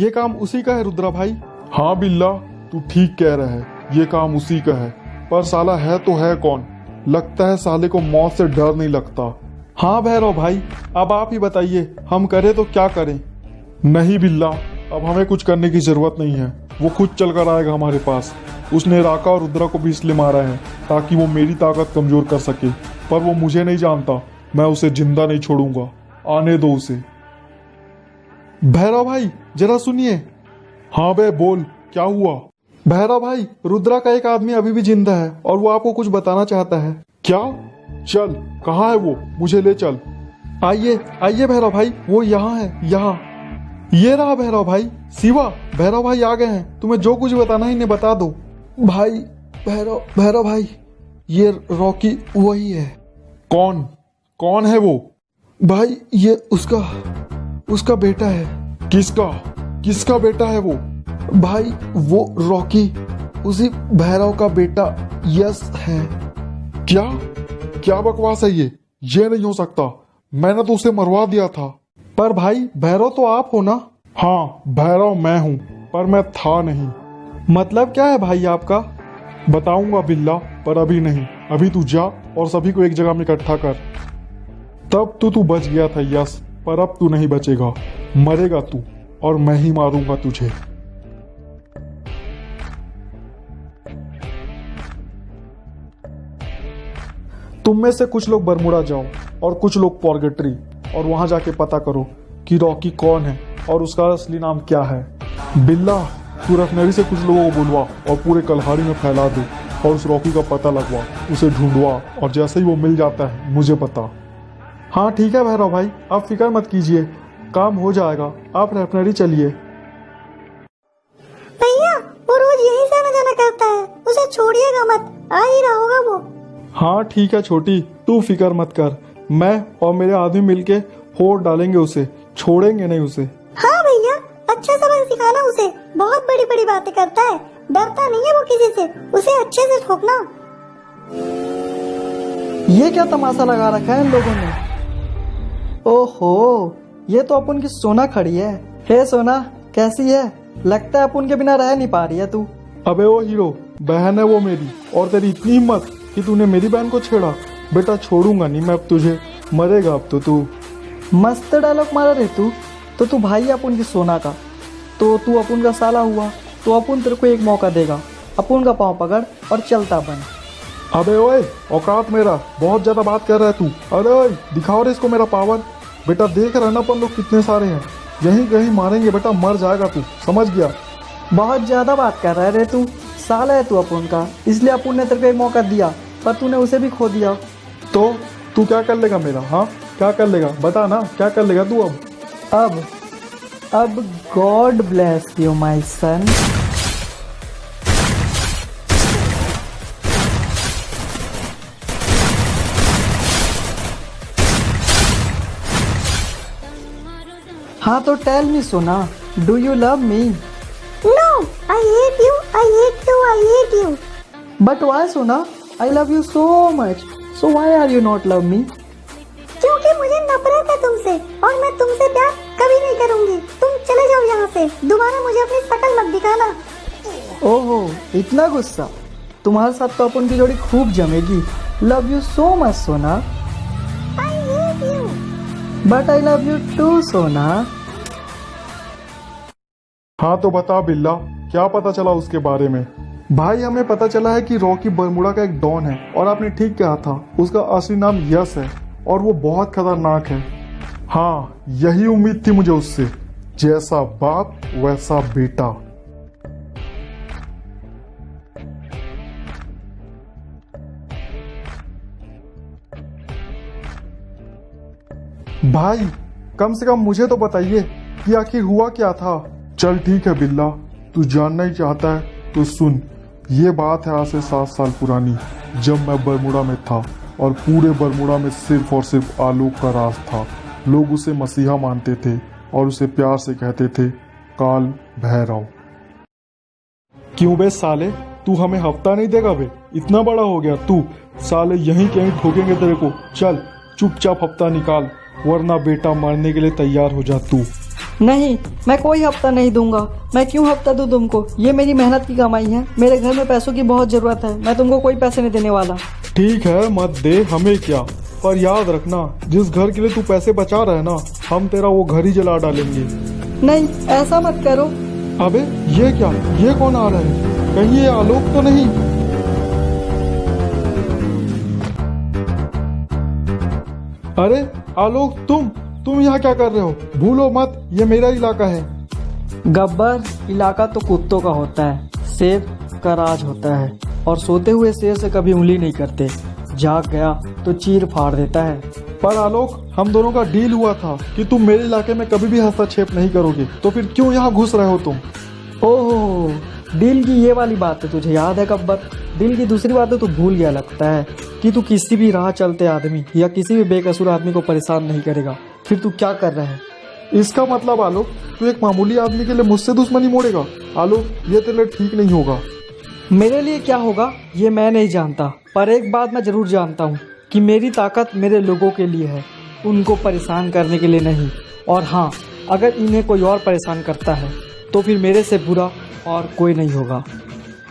ये काम उसी का है रुद्रा भाई। हाँ बिल्ला, तू ठीक कह रहा है, ये काम उसी का है, पर साला है तो है कौन? लगता है साले को मौत से डर नहीं लगता। हाँ भैरव भाई, अब आप ही बताइए, हम करें तो क्या करें? नहीं बिल्ला, अब हमें कुछ करने की जरूरत नहीं है, वो खुद चल कर आएगा हमारे पास। उसने राका और रुद्रा को भी इसलिए मारा है ताकि वो मेरी ताकत कमजोर कर सके, पर वो मुझे नहीं जानता, मैं उसे जिंदा नहीं छोड़ूंगा, आने दो उसे। भैरव भाई जरा सुनिए। हाँ बे बोल, क्या हुआ? भैरव भाई, रुद्रा का एक आदमी अभी भी जिंदा है और वो आपको कुछ बताना चाहता है। क्या? चल, कहाँ है वो? मुझे ले चल। आइए आइए भैरव भाई, वो यहाँ है, यहाँ। ये रहा भैरव भाई। शिवा, भैरव भाई आ गए हैं, तुम्हें जो कुछ बताना है इन्हें बता दो। भाई भैरव भाई, ये रॉकी वही है। कौन? कौन है वो? भाई ये उसका बेटा है। किसका बेटा है वो? भाई वो रॉकी, उसी भैरव का बेटा यस है। क्या बकवास है ये नहीं हो सकता, मैंने तो उसे मरवा दिया था। पर भाई भैरव तो आप हो ना? हाँ भैरव मैं हूँ, पर मैं था नहीं। मतलब क्या है भाई आपका? बताऊंगा बिल्ला, पर अभी नहीं। अभी तू जा और सभी को एक जगह में इकट्ठा कर। तब तो तू बच गया था यस, पर अब तू नहीं बचेगा, मरेगा तू, और मैं ही मारूंगा तुझे। तुम में से कुछ लोग बरमुडा जाओ और कुछ लोग पॉर्गेट्री, और वहां जाके पता करो कि रॉकी कौन है और उसका असली नाम क्या है। बिल्ला, तू रफनेरी से कुछ लोगों को बुलवा और पूरे कल्हाड़ी में फैला दे, और उस रॉकी का पता लगवा, उसे ढूंढवा, और जैसे ही वो मिल जाता है मुझे बता। हाँ ठीक है भैरव भाई, आप फिक्र मत कीजिए, काम हो जाएगा, आप रफनेरी चलिए। भैया वो रोज यहीं से आना जाना करता है, उसे छोड़िएगा मत, आ ही रहा होगा वो। हाँ ठीक है छोटी, तू फिक्र मत कर, मैं और मेरे आदमी मिलके फोड़ डालेंगे उसे, छोड़ेंगे नहीं उसे। हाँ भैया, अच्छा सबक सिखाना उसे, बहुत बड़ी बड़ी बातें करता है, डरता नहीं है वो किसी से, उसे अच्छे से ठोकना। ये क्या तमाशा लगा रखा है इन लोगों ने? ओहो, ये तो अपन की सोना खड़ी है। हे सोना, कैसी है? लगता है अपन के बिना रह नहीं पा रही है तू। अबे वो हीरो, बहन है वो मेरी, और तेरी इतनी हिम्मत कि तूने मेरी बहन को छेड़ा। बेटा छोड़ूंगा नहीं मैं अब तुझे, मरेगा अब तो तू। मस्त डायलॉग मारा रे तू। तो तू भाई है अपन की सोना का, तो तू अपन का साला हुआ, तो अपन तेरे को एक मौका देगा, अपन का पाँव पकड़ और चलता बन। अबे ओए, औकात मेरा, बहुत ज्यादा बात कर रहा है तू। अरे ओए, दिखाओ रे इसको मेरा पावर। बेटा देख रहा ना अपन लोग कितने सारे हैं, यहीं कहीं मारेंगे बेटा, मर जाएगा तू, समझ गया? बहुत ज्यादा बात कर रहा है रे तू, साला है तू अपन का, इसलिए अपन ने तेरे को एक मौका दिया, पर तूने उसे भी खो दिया। तो तू क्या कर लेगा मेरा? हाँ क्या कर लेगा, बता ना, क्या कर लेगा तू अब God bless you my son. हाँ तो tell me Sona, do you love me? No, I hate you, I hate you, I hate you. But why Sona, I love you so much, so why are you not love me? क्योंकि मुझे नफरत है तुमसे, और मैं तुमसे प्यार कभी नहीं करूंगी। तुम चले जाओ यहाँ से, दोबारा मुझे अपनी शक्ल मत दिखाना। ओहो, इतना गुस्सा? तुम्हारे साथ तो अपन की जोड़ी खूब जमेगी। लव यू सो मच सोना। I hate you. But I love you too सोना। हाँ तो बता बिल्ला, क्या पता चला उसके बारे में? भाई हमें पता चला है कि रॉकी बरमुडा का एक डॉन है, और आपने ठीक कहा था, उसका असली नाम यस है, और वो बहुत खतरनाक है। हाँ यही उम्मीद थी मुझे उससे, जैसा बाप वैसा बेटा। भाई कम से कम मुझे तो बताइए कि आखिर हुआ क्या था। चल ठीक है बिल्ला, तू जानना ही चाहता है तो सुन। ये बात है आज से 7 साल पुरानी, जब मैं बरमुडा में था, और पूरे बरमुडा में सिर्फ और सिर्फ आलोक का राज था। लोग उसे मसीहा मानते थे और उसे प्यार से कहते थे काल भैरव। क्यों बे साले, तू हमें हफ्ता नहीं देगा बे? इतना बड़ा हो गया तू, साले यहीं कहीं ठोकेंगे तेरे को। चल चुपचाप हफ्ता निकाल, वरना बेटा मरने के लिए तैयार हो जा तू। नहीं, मैं कोई हफ्ता नहीं दूंगा। मैं क्यों हफ्ता दूं तुमको? ये मेरी मेहनत की कमाई है। मेरे घर में पैसों की बहुत जरूरत है। मैं तुमको कोई पैसे नहीं देने वाला। ठीक है, मत दे, हमें क्या, पर याद रखना जिस घर के लिए तू पैसे बचा रहा है ना, हम तेरा वो घर ही जला डालेंगे। नहीं, ऐसा मत करो। अबे ये क्या, ये कौन आ रहा है? कहीं ये आलोक तो नहीं? अरे आलोक, तुम यहाँ क्या कर रहे हो? भूलो मत, ये मेरा इलाका है। गब्बर, इलाका तो कुत्तों का होता है, शेर का राज होता है। और सोते हुए शेर से कभी उंगली नहीं करते। जाग गया तो चीर फाड़ देता है। पर आलोक, हम दोनों का डील हुआ था कि तुम मेरे इलाके में कभी भी हस्तक्षेप नहीं करोगे, तो फिर क्यों यहाँ घुस रहे हो तुम? ओहो, डील की ये वाली बात है तुझे याद है गब्बर? डील की दूसरी बात तो तू भूल गया लगता है कि तू किसी भी राह चलते आदमी या किसी भी बेकसूर आदमी को परेशान नहीं करेगा। फिर तू क्या कर रहा है? इसका मतलब आलोक, तू एक मामूली आदमी के लिए मुझसे दुश्मनी मोड़ेगा? आलोक, ये तेरे लिए ठीक नहीं होगा। मेरे लिए क्या होगा ये मैं नहीं जानता, पर एक बात मैं जरूर जानता हूँ कि मेरी ताकत मेरे लोगों के लिए है, उनको परेशान करने के लिए नहीं। और हाँ, अगर इन्हें कोई और परेशान करता है तो फिर मेरे से बुरा और कोई नहीं होगा।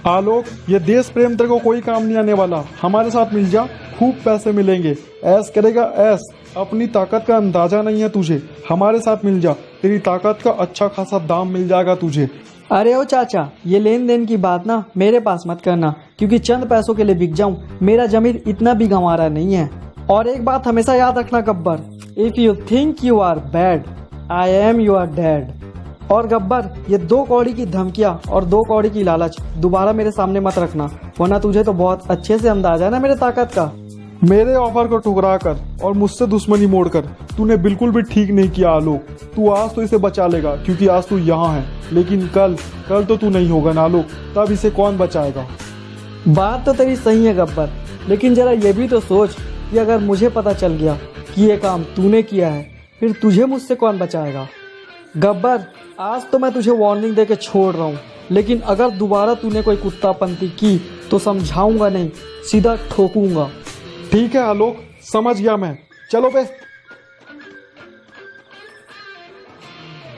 आलोक, ये देश प्रेम तेरे को कोई काम नहीं आने वाला। हमारे साथ मिल जा, खूब पैसे मिलेंगे। ऐस करेगा ऐस। अपनी ताकत का अंदाजा नहीं है तुझे। हमारे साथ मिल जा, तेरी ताकत का अच्छा खासा दाम मिल जाएगा तुझे। अरे ओ चाचा, ये लेन देन की बात ना मेरे पास मत करना, क्योंकि चंद पैसों के लिए बिक जाऊं, मेरा जमीर इतना भी गंवारा नहीं है। और एक बात हमेशा याद रखना Gabbar, if you think you are bad, I am your dad. और गब्बर, ये 2 कौड़ी की धमकियां और 2 कौड़ी की लालच दोबारा मेरे सामने मत रखना, वरना तुझे तो बहुत अच्छे से अंदाजा है ना मेरे ताकत का। मेरे ऑफर को ठुकरा कर और मुझसे दुश्मनी मोड़कर तूने बिल्कुल भी ठीक नहीं किया आलोक। तू आज तो इसे बचा लेगा क्योंकि आज तू यहाँ है, लेकिन कल तो तू नहीं होगा ना आलोक, तब इसे कौन बचाएगा? बात तो तेरी सही है गब्बर, लेकिन जरा ये भी तो सोच कि अगर मुझे पता चल गया कि ये काम तूने किया है, फिर तुझे मुझसे कौन बचाएगा? गब्बर, आज तो मैं तुझे वार्निंग दे के छोड़ रहा हूँ, लेकिन अगर दोबारा तूने कोई कुत्तापंती की तो समझाऊंगा नहीं, सीधा ठोकूंगा। ठीक है आलोक, समझ गया मैं। चलो बे।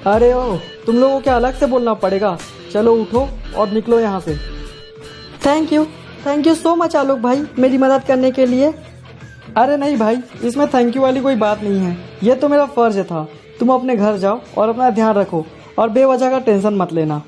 अरे ओ, तुम लोगों को क्या अलग से बोलना पड़ेगा? चलो उठो और निकलो यहाँ से। थैंक यू सो मच आलोक भाई, मेरी मदद करने के लिए। अरे नहीं भाई, इसमें थैंक यू वाली कोई बात नहीं है, ये तो मेरा फर्ज था। तुम अपने घर जाओ और अपना ध्यान रखो और बेवजह का टेंशन मत लेना।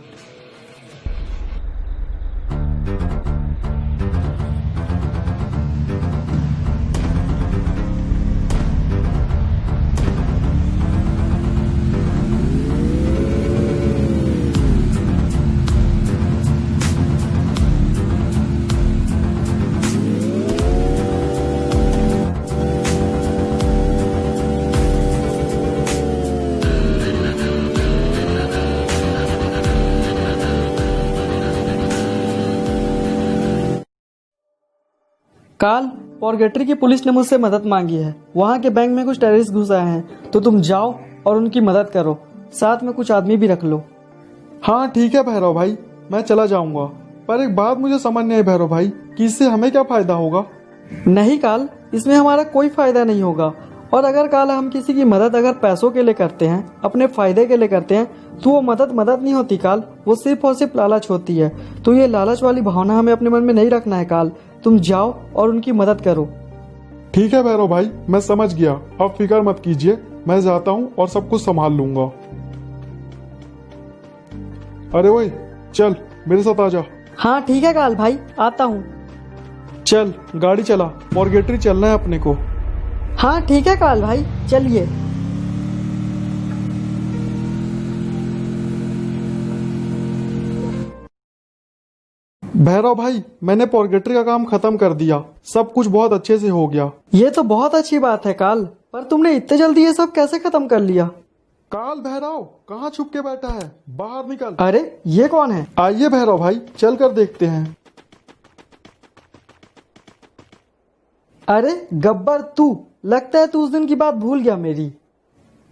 काल, पॉर्गेटरी की पुलिस ने मुझसे मदद मांगी है। वहाँ के बैंक में कुछ टेररिस्ट घुस आए हैं, तो तुम जाओ और उनकी मदद करो। साथ में कुछ आदमी भी रख लो। हाँ ठीक है भैरव भाई, मैं चला जाऊंगा। पर एक बात मुझे समझ नहीं आई भैरव भाई, कि इससे हमें क्या फायदा होगा? नहीं काल, इसमें हमारा कोई फायदा नहीं होगा। और अगर काल हम किसी की मदद अगर पैसों के लिए करते हैं, अपने फायदे के लिए करते हैं, तो वो मदद नहीं होती काल, वो सिर्फ और सिर्फ लालच होती है। तो ये लालच वाली भावना हमें अपने मन में नहीं रखना है काल। तुम जाओ और उनकी मदद करो। ठीक है भैरव भाई, मैं समझ गया। अब फिक्र मत कीजिए, मैं जाता हूँ और सब कुछ संभाल लूंगा। अरे ओए, चल मेरे साथ आ जा। हाँ ठीक है काल भाई, आता हूँ। चल गाड़ी चला, पॉर्गेटरी चलना है अपने को। हाँ ठीक है काल भाई, चलिए। भैरव भाई, मैंने पॉर्गेटरी का काम खत्म कर दिया, सब कुछ बहुत अच्छे से हो गया। ये तो बहुत अच्छी बात है काल, पर तुमने इतने जल्दी ये सब कैसे खत्म कर लिया? काल भैरव, कहाँ छुप के बैठा है? बाहर निकल। अरे ये कौन है? आइए भैरव भाई, चल कर देखते हैं। अरे गब्बर, तू लगता है तू उस दिन की बात भूल गया मेरी।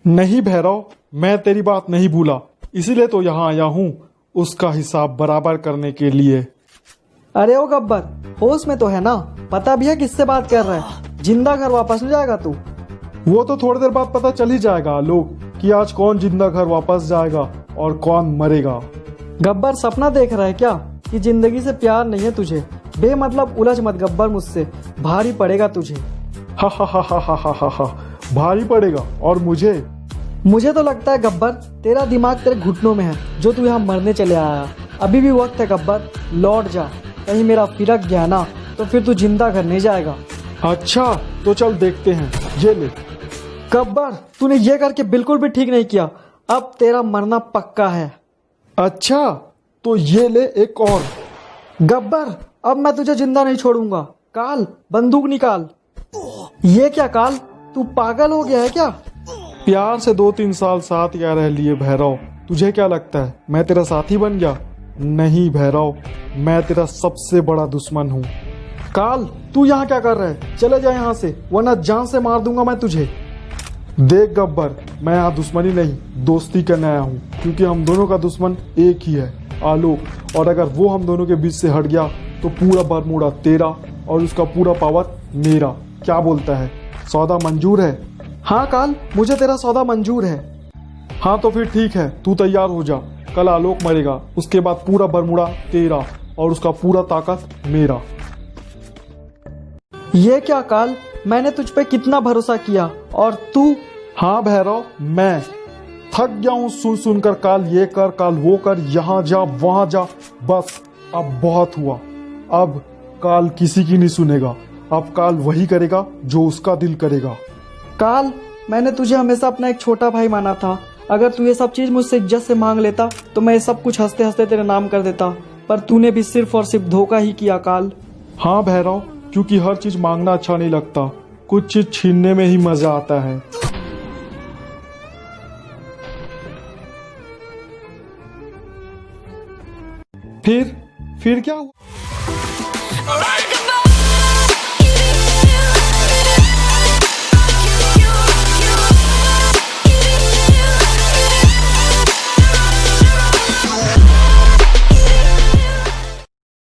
नहीं भैरव, मैं तेरी बात नहीं भूला, इसीलिए तो यहाँ आया हूँ, उसका हिसाब बराबर करने के लिए। अरे ओ गब्बर, होश में तो है ना? पता भी है किससे बात कर रहा है? जिंदा घर वापस ले जाएगा तू? वो तो थोड़ी देर बाद पता चल ही जाएगा लोग। कि आज कौन जिंदा घर वापस जाएगा और कौन मरेगा। गब्बर सपना देख रहा है क्या कि जिंदगी से प्यार नहीं है तुझे? बेमतलब उलझ मत गब्बर मुझसे, भारी पड़ेगा तुझे। हा हा हा हा हा हा हा हा, भारी पड़ेगा। और मुझे तो लगता है गब्बर तेरा दिमाग तेरे घुटनों में है, जो तू यहाँ मरने चले आया। अभी भी वक्त है गब्बर, लौट जा। कहीं मेरा फिरक गया ना तो फिर तू जिंदा घर नहीं जाएगा। अच्छा तो चल देखते हैं, ये ले। गब्बर तूने ये करके बिल्कुल भी ठीक नहीं किया, अब तेरा मरना पक्का है। अच्छा तो ये ले एक और। गब्बर अब मैं तुझे जिंदा नहीं छोड़ूंगा। काल बंदूक निकाल। ये क्या काल, तू पागल हो गया है क्या? प्यार से 2-3 साल साथ क्या रह लिए भैरव, तुझे क्या लगता है मैं तेरा साथी बन गया? नहीं भैरव, मैं तेरा सबसे बड़ा दुश्मन हूँ। काल तू यहाँ क्या कर रहा है? चले जा यहाँ से, वरना जान से मार दूंगा मैं तुझे। देख गब्बर, मैं यहाँ दुश्मनी नहीं दोस्ती करने आया हूँ, क्योंकि हम दोनों का दुश्मन एक ही है, आलोक। और अगर वो हम दोनों के बीच से हट गया तो पूरा बरमूडा तेरा और उसका पूरा पावर मेरा। क्या बोलता है, सौदा मंजूर है? हाँ काल, मुझे तेरा सौदा मंजूर है। हाँ तो फिर ठीक है, तू तैयार हो जा। कल आलोक मरेगा, उसके बाद पूरा बरमूडा तेरा और उसका पूरा ताकत मेरा। ये क्या काल, मैंने तुझ पे कितना भरोसा किया और तू? हाँ भैरव, मैं थक गया हूँ सुन सुनकर काल ये कर काल वो कर, यहाँ जा वहां जा। बस अब बहुत हुआ। अब काल किसी की नहीं सुनेगा। अब काल वही करेगा जो उसका दिल करेगा। काल मैंने तुझे हमेशा अपना एक छोटा भाई माना था। अगर तू ये सब चीज मुझसे इज्जत से मांग लेता तो मैं ये सब कुछ हंसते हंसते तेरे नाम कर देता, पर तूने भी सिर्फ और सिर्फ धोखा ही किया काल। हाँ भैरव, क्योंकि हर चीज मांगना अच्छा नहीं लगता, कुछ चीज छीनने में ही मजा आता है। फिर क्या हुआ?